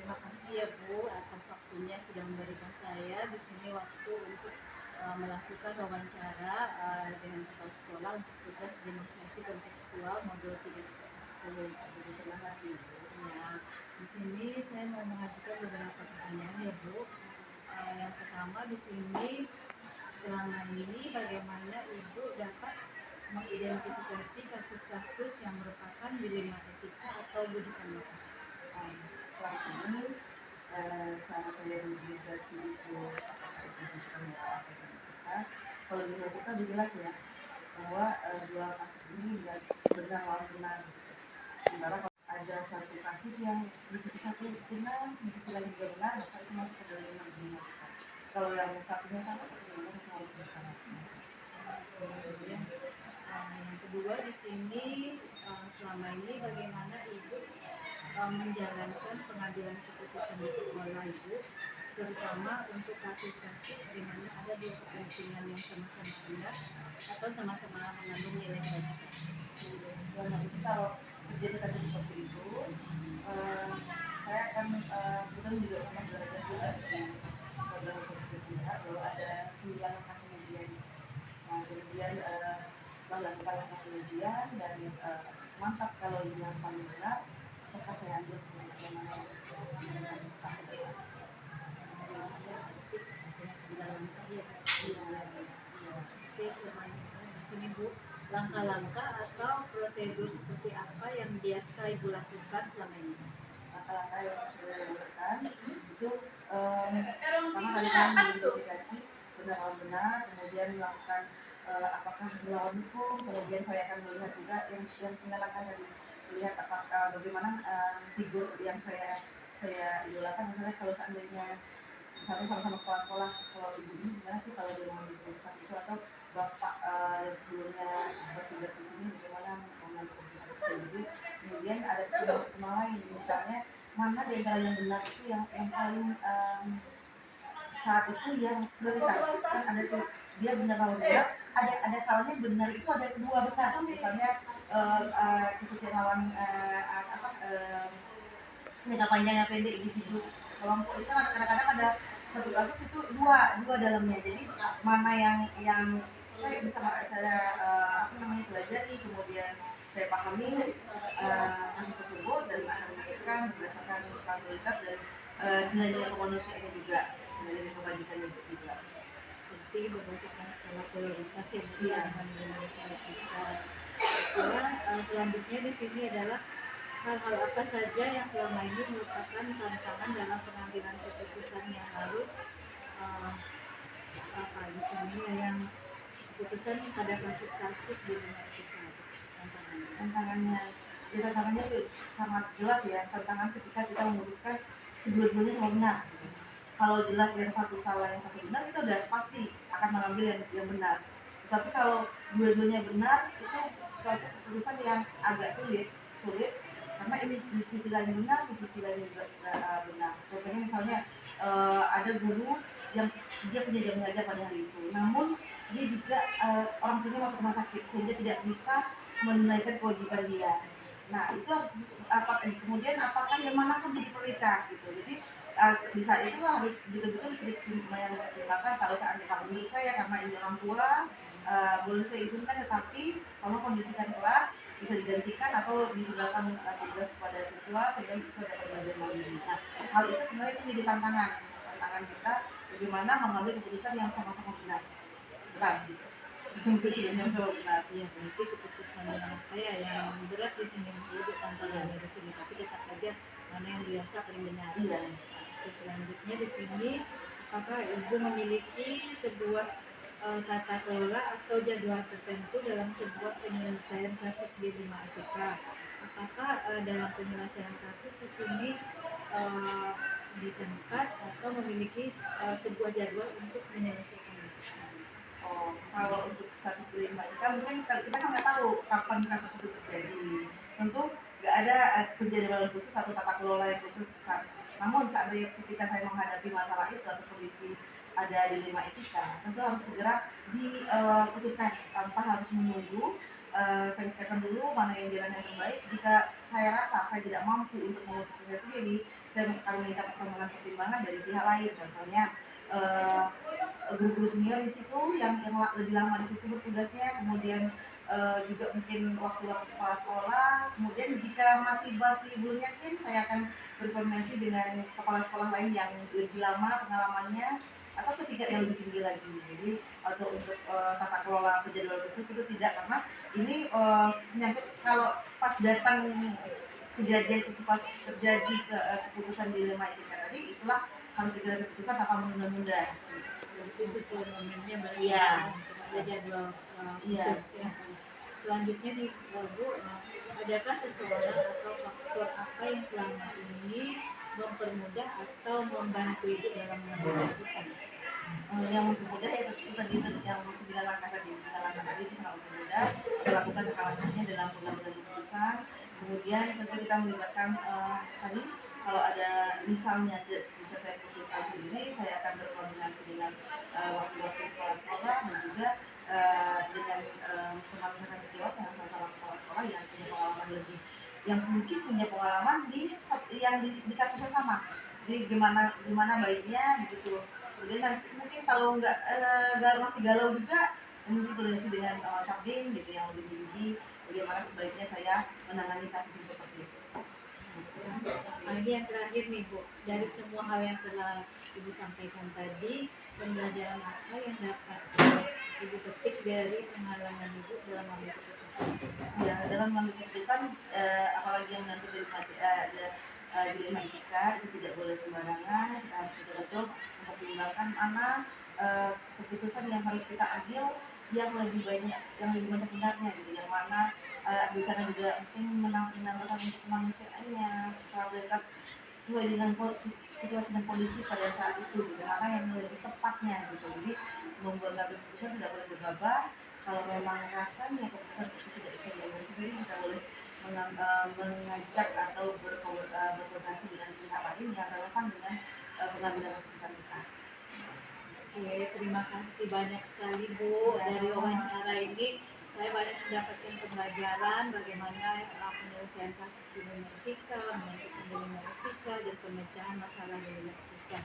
terima kasih ya Bu atas waktunya sudah memberikan saya di sini waktu untuk melakukan wawancara dengan kepala sekolah untuk tugas demonstrasi kontekstual modul 3.1. Semangat Ibu. Ya, di sini saya mau mengajukan beberapa pertanyaan ya Bu. Yang pertama di sini, selama ini bagaimana Ibu dapat mengidentifikasi kasus-kasus yang merupakan dilema etika atau bujukan bapak? Selama ini cara saya mengidentifikasi itu apakah itu bukan moral atau etika. Kalau di etika udah jelas ya bahwa dua kasus ini benar lawan benar. Sementara kalau ada satu kasus yang di sisi satu benar, di sisi lain juga benar, maka itu masuk ke dalam benar. Kalau yang satunya salah, satunya benar, itu masuk ke dalam. Kemudian yang kedua di sini, selama ini bagaimana Ibu menjalankan pengambilan keputusan di sekolah Ibu, terutama untuk kasus-kasus di mana ada dua kepentingan yang sama-sama benar atau sama-sama mengandung nilai kewajiban. Selama ini kalau terjadi kasus seperti itu, saya akan kita juga pernah belajar juga di program kerja bahwa ada 9 langkah pengujian. Nah, kemudian setelah lakukan langkah pengujian dan mantap kalau ini yang paling benar, maka saya ambil keputusan mana yang tak benar. Oke, selanjutnya di sini Bu, langkah-langkah atau prosedur seperti apa yang biasa Ibu lakukan selama ini? Langkah-langkah yang sudah dilakukan itu pertama kali kami mengidentifikasi benar-benar, kemudian melakukan apakah melawan hukum, kemudian saya akan melihat juga yang 9 langkah tadi, melihat apakah bagaimana figur yang saya idolakan. Misalnya kalau seandainya misalnya sama-sama kepala sekolah, kalau ibu ini gimana sih kalau dia mengambil keputusan itu, atau bapak yang sebelumnya bertugas di sini bagaimana mengambil keputusan itu. Kemudian ada pertimbangan lain, misalnya mana di antara yang benar itu yang paling saat itu yang prioritas. Kan ada tuh dia benar atau benar, ada kalanya benar itu ada dua benar, misalnya kesucian lawan jangka panjang yang pendek individu kelompok itu kan kadang-kadang ada satu kasus itu dua dalamnya. Jadi mana yang saya bisa pelajari, kemudian saya pahami kasus tersebut dan akan memutuskan berdasarkan prioritas dan nilai-nilai kemanusiaannya juga, nilai-nilai kebajikannya juga. Jadi berdasarkan skala prioritas yang Iya. nilai kewajiban. Selanjutnya di sini adalah hal-hal apa saja yang selama ini merupakan tantangan dalam pengambilan keputusan yang harus di sini yang keputusan pada kasus-kasus di lingkungan kita. Tantangannya itu sangat jelas ya, tantangan ketika kita memutuskan kedua-duanya sama benar. Kalau jelas yang satu salah yang satu benar, itu udah pasti akan mengambil yang benar. Tapi kalau dua-duanya benar, itu suatu keputusan yang agak sulit karena ini di sisi lain benar, di sisi lain juga benar. Contohnya misalnya ada guru yang dia punya jam mengajar pada hari itu, namun dia juga orang tuanya masuk rumah sakit sehingga tidak bisa menunaikan kewajiban dia. Nah, itu harus kemudian apakah yang mana pun jadi prioritas gitu. Jadi di saat itu harus betul-betul bisa dipertimbangkan. Kalau seandainya menurut saya karena ini orang tua boleh saya izinkan, tetapi kalau kondisikan kelas bisa digantikan atau ditinggalkan tugas kepada siswa sehingga siswa dapat belajar mandiri. Nah, hal itu sebenarnya itu menjadi tantangan kita bagaimana mengambil keputusan yang sama-sama benar gitu. Keputusan yang sama benar. Iya, berarti keputusan yang apa ya yang berat di sini duduk tantangannya di sini, tapi tetap aja mana yang dirasa paling benar. Iya. Oke, selanjutnya di sini apakah Ibu memiliki sebuah tata kelola atau jadwal tertentu dalam sebuah penyelesaian kasus di lima etika? Apakah dalam penyelesaian kasus di sini di tempat atau memiliki sebuah jadwal untuk menyelesaikan itu? Kalau untuk kasus kelima kita mungkin kita kan nggak tahu kapan kasus itu terjadi. Tentu nggak ada penjadwalan khusus atau tata kelola yang khusus kan. Namun ketika saya menghadapi masalah itu atau kondisi ada dilema etika, tentu harus segera diputuskan tanpa harus menunggu saya pikirkan dulu mana yang jalan yang terbaik. Jika saya rasa saya tidak mampu untuk memutuskan sendiri, saya akan minta pertimbangan dari pihak lain. Contohnya guru-guru senior di situ yang lebih lama di situ bertugasnya, kemudian juga mungkin waktu-waktu kepala sekolah. Kemudian jika masih belum yakin, saya akan berkoordinasi dengan kepala sekolah lain yang lebih lama pengalamannya, atau ketiga yang lebih tinggi lagi. Jadi atau untuk tata kelola penjadwalan khusus itu tidak, karena ini menyangkut kalau pas datang kejadian itu, pas terjadi keputusan dilema etika tadi, itulah harus segera keputusan tanpa menunda-nunda. Berarti sesuai momennya berarti Iya. untuk ada jadwal Iya. khusus ya. Selanjutnya nih Bu, adakah seseorang atau faktor apa yang selama ini mempermudah atau membantu Ibu dalam mengambil keputusan? Yang mempermudah ya itu tadi yang 9 langkah tadi, 9 langkah tadi itu sangat mempermudah melakukan langkah-langkahnya dalam pengambilan keputusan. Kemudian tentu kita melibatkan tadi, kalau ada misalnya tidak bisa saya putuskan sendiri, saya akan berkoordinasi dengan wakil-wakil kepala sekolah, dan juga dengan teman-teman sejawat yang sama-sama kepala sekolah yang punya pengalaman lebih, yang mungkin punya pengalaman di kasus yang sama, di gimana baiknya gitu. Kemudian nanti mungkin kalau nggak masih galau juga, mungkin koordinasi dengan Capdim gitu yang lebih tinggi, bagaimana sebaiknya saya menangani kasus yang seperti itu. Nah, ini yang terakhir nih Bu, dari semua hal yang telah Ibu sampaikan tadi, pembelajaran apa yang dapat Ibu petik dari pengalaman Ibu dalam mengambil keputusan? Ya, dalam mengambil keputusan, apalagi yang nanti dilema etika, itu tidak boleh sembarangan. Kita harus betul-betul mempertimbangkan mana keputusan yang harus kita ambil yang lebih banyak benarnya gitu, yang mana di sana juga mungkin menambahkan untuk kemanusiaannya, prioritas sesuai dengan situasi dan kondisi pada saat itu gitu, mana yang lebih tepatnya gitu. Jadi membuat keputusan tidak boleh gegabah. Kalau memang rasanya keputusan itu tidak bisa diambil sendiri, kita boleh mengajak atau berkoordinasi dengan pihak lain yang relevan dengan pengambilan keputusan kita. Oke, terima kasih banyak sekali Bu. Dari wawancara ini saya banyak mendapatkan pembelajaran bagaimana penyelesaian kasus dilema etika, menentukan dilema etika, dan pemecahan masalah dilema etika.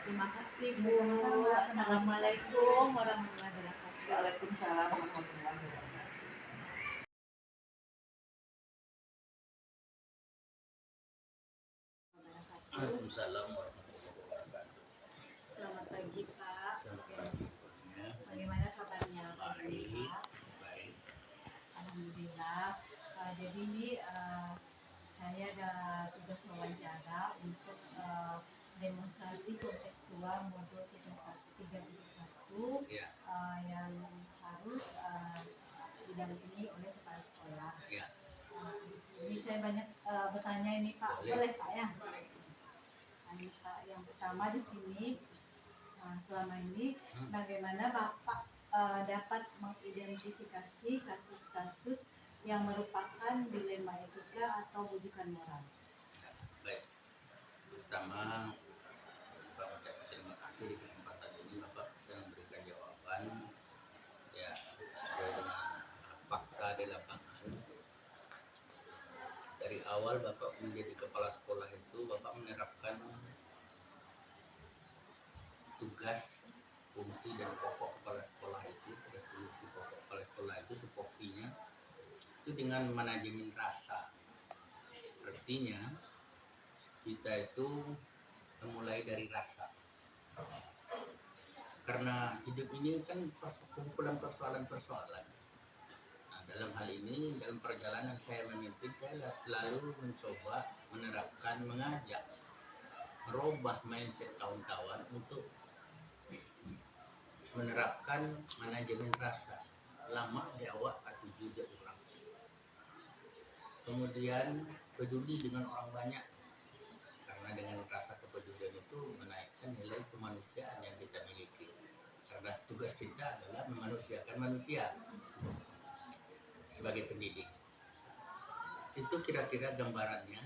Terima kasih Bu. Sama-sama. Assalamualaikum warahmatullahi wabarakatuh. Waalaikumsalam warahmatullahi wabarakatuh. Waalaikumsalam warahmatullahi wabarakatuh. Selamat pagi Pak. Selamat pagi semuanya. Bagaimana kabarnya pagi ini Baik, Pak? baik. Alhamdulillah. Jadi ini saya ada tugas wawancara untuk demonstrasi kontekstual modul 3.1 Ya, yang harus didampingi oleh kepala sekolah. ya. Ini saya banyak bertanya ini Pak, boleh Pak ya? Nah, ini Pak, yang pertama di sini selama ini bagaimana Bapak dapat mengidentifikasi kasus-kasus yang merupakan dilema etika atau rujukan moral? Ya, baik. Pertama, Bapak ucapkan terima kasih di kesempatan ini Bapak bisa memberikan jawaban ya sesuai dengan fakta di lapangan. Dari awal Bapak menjadi kepala sekolah itu Bapak menerapkan tugas, fungsi dan pokok kepala sekolah itu, fungsi pokok kepala sekolah itu tupoksinya itu dengan manajemen rasa. Artinya kita itu memulai dari rasa, karena hidup ini kan kumpulan persoalan-persoalan. Nah, dalam hal ini, dalam perjalanan saya memimpin, saya selalu mencoba menerapkan, mengajak, merubah mindset kawan-kawan untuk menerapkan manajemen rasa. Lama di awak atau juga orang. Kemudian peduli dengan orang banyak, karena dengan rasa kepedulian itu menaikkan nilai kemanusiaan yang kita miliki. Karena tugas kita adalah memanusiakan manusia sebagai pendidik. Itu kira-kira gambarannya.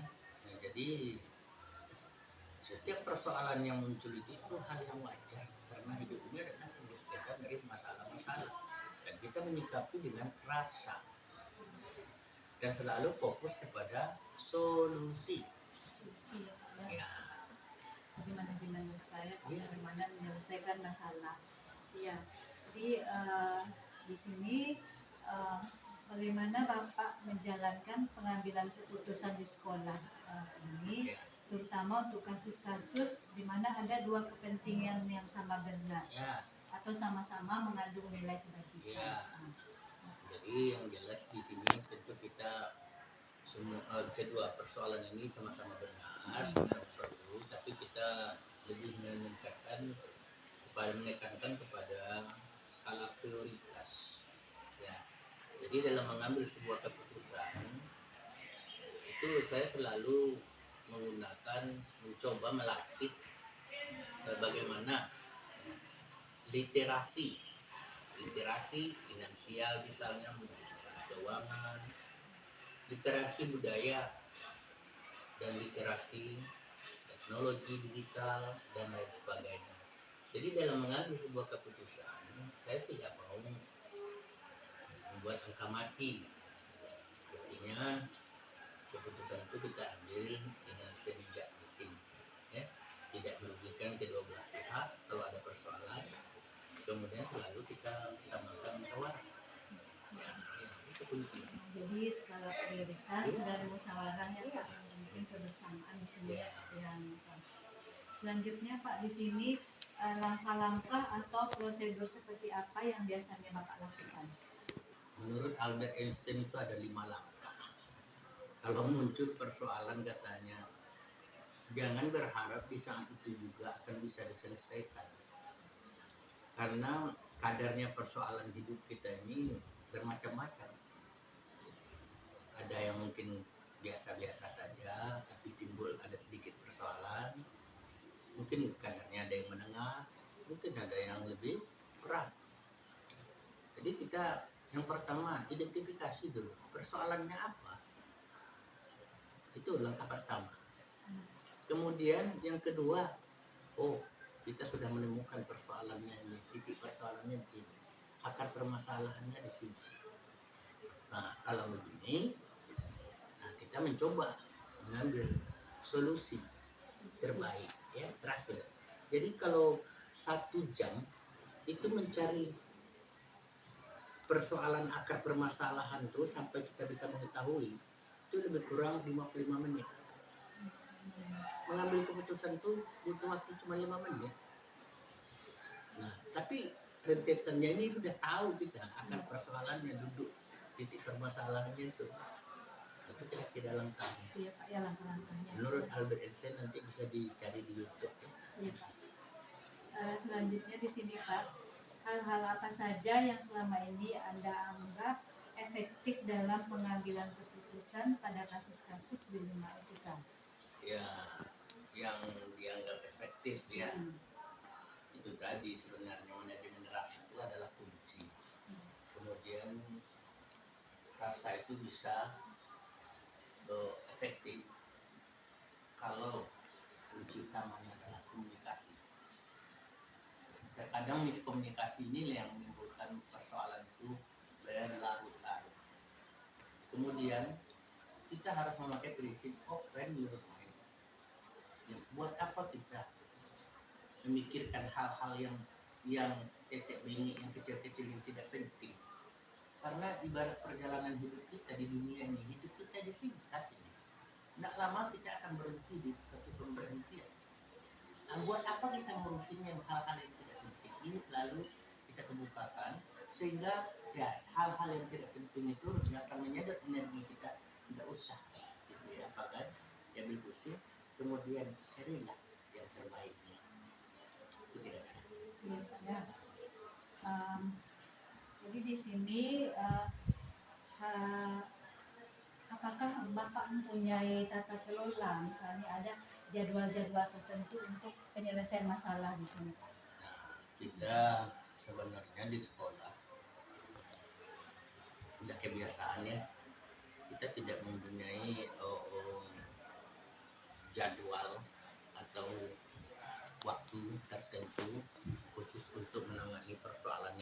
Nah, jadi setiap persoalan yang muncul itu hal yang wajar, karena hidup ini adalah hidup kita dari masalah-masalah dan kita menyikapi dengan rasa. dan selalu fokus kepada solusi. Solusi ya Pak ya. Ya, Jadi manajemen saya Iya. bagaimana menyelesaikan masalah. Iya. Jadi di sini eh, bagaimana Bapak menjalankan pengambilan keputusan di sekolah ini, ya, terutama untuk kasus-kasus di mana ada dua kepentingan yang sama benar ya. atau sama-sama mengandung nilai kebajikan. Ya. Jadi yang jelas di sini tentu kita semua kedua persoalan ini sama-sama benar, sama-sama perlu, tapi kita lebih menekankan kepada skala prioritas. Ya. Jadi dalam mengambil sebuah keputusan itu saya selalu mencoba melatih bagaimana literasi finansial misalnya, keuangan, literasi budaya, dan literasi teknologi digital dan lain sebagainya. Jadi dalam mengambil sebuah keputusan, saya tidak mau membuat angka mati. Artinya keputusan itu kita ambil dengan sebijak mungkin, ya, tidak merugikan kedua belah pihak. Kalau ada persoalan, kemudian selalu kita utamakan musyawarah. Ya, itu kunci. Jadi skala prioritas Iya. dan musyawarah yang paling penting kebersamaan di sini Iya. yang selanjutnya Pak, di sini langkah-langkah atau prosedur seperti apa yang biasanya Bapak lakukan? Menurut Albert Einstein itu ada 5 langkah. Kalau muncul persoalan katanya, jangan berharap di saat itu juga akan bisa diselesaikan. Karena kadarnya persoalan hidup kita ini bermacam-macam. Ada yang mungkin biasa-biasa saja, tapi timbul ada sedikit persoalan. Mungkin kadarnya ada yang menengah, mungkin ada yang lebih berat. Jadi kita yang pertama identifikasi dulu persoalannya apa. Itu langkah pertama. Kemudian yang kedua, oh kita sudah menemukan persoalannya ini, titik persoalannya di sini, akar permasalahannya di sini. Nah kalau begini, nah kita mencoba mengambil solusi terbaik, ya terakhir. Jadi kalau 1 jam itu mencari persoalan akar permasalahan itu sampai kita bisa mengetahui, itu lebih kurang 55 menit. Mengambil keputusan itu butuh waktu cuma 5 menit. Nah, tapi rentetannya ini sudah tahu kita akar persoalannya, duduk titik permasalahannya itu. Itu kira-kira langkahnya. Iya Pak, ya langkah-langkahnya. Menurut Albert Einstein nanti bisa dicari di YouTube. Ya. Iya Pak. Selanjutnya di sini Pak, hal-hal apa saja yang selama ini Anda anggap efektif dalam pengambilan keputusan pada kasus-kasus di rumah kita? Ya, yang dianggap efektif ya. Itu tadi sebenarnya manajemen rasa itu adalah kunci. Kemudian rasa itu bisa efektif kalau kunci utamanya adalah komunikasi. Terkadang miskomunikasi ini yang menimbulkan persoalan itu berlarut-larut. Kemudian kita harus memakai prinsip open your mind. Ya, buat apa kita memikirkan hal-hal yang tetek bengek, yang kecil-kecil, yang tidak penting? Karena ibarat perjalanan hidup kita di dunia ini, hidup kita disingkat ini. Tidak lama kita akan berhenti di suatu pemberhentian. Nah, buat apa kita ngurusin yang hal-hal yang tidak penting? Ini selalu kita kemukakan sehingga ya hal-hal yang tidak penting itu yang akan menyedot energi kita. Tidak usah, gitu ya, apa kan? Jadi pusing, kemudian carilah yang terbaiknya. Itu tidak ada. Iya Pak ya. Jadi di sini apakah Bapak mempunyai tata kelola, misalnya ada jadwal-jadwal tertentu untuk penyelesaian masalah di sini Pak? Nah, kita sebenarnya di sekolah udah kebiasaan ya, kita tidak mempunyai jadwal atau waktu tertentu khusus untuk menangani persoalan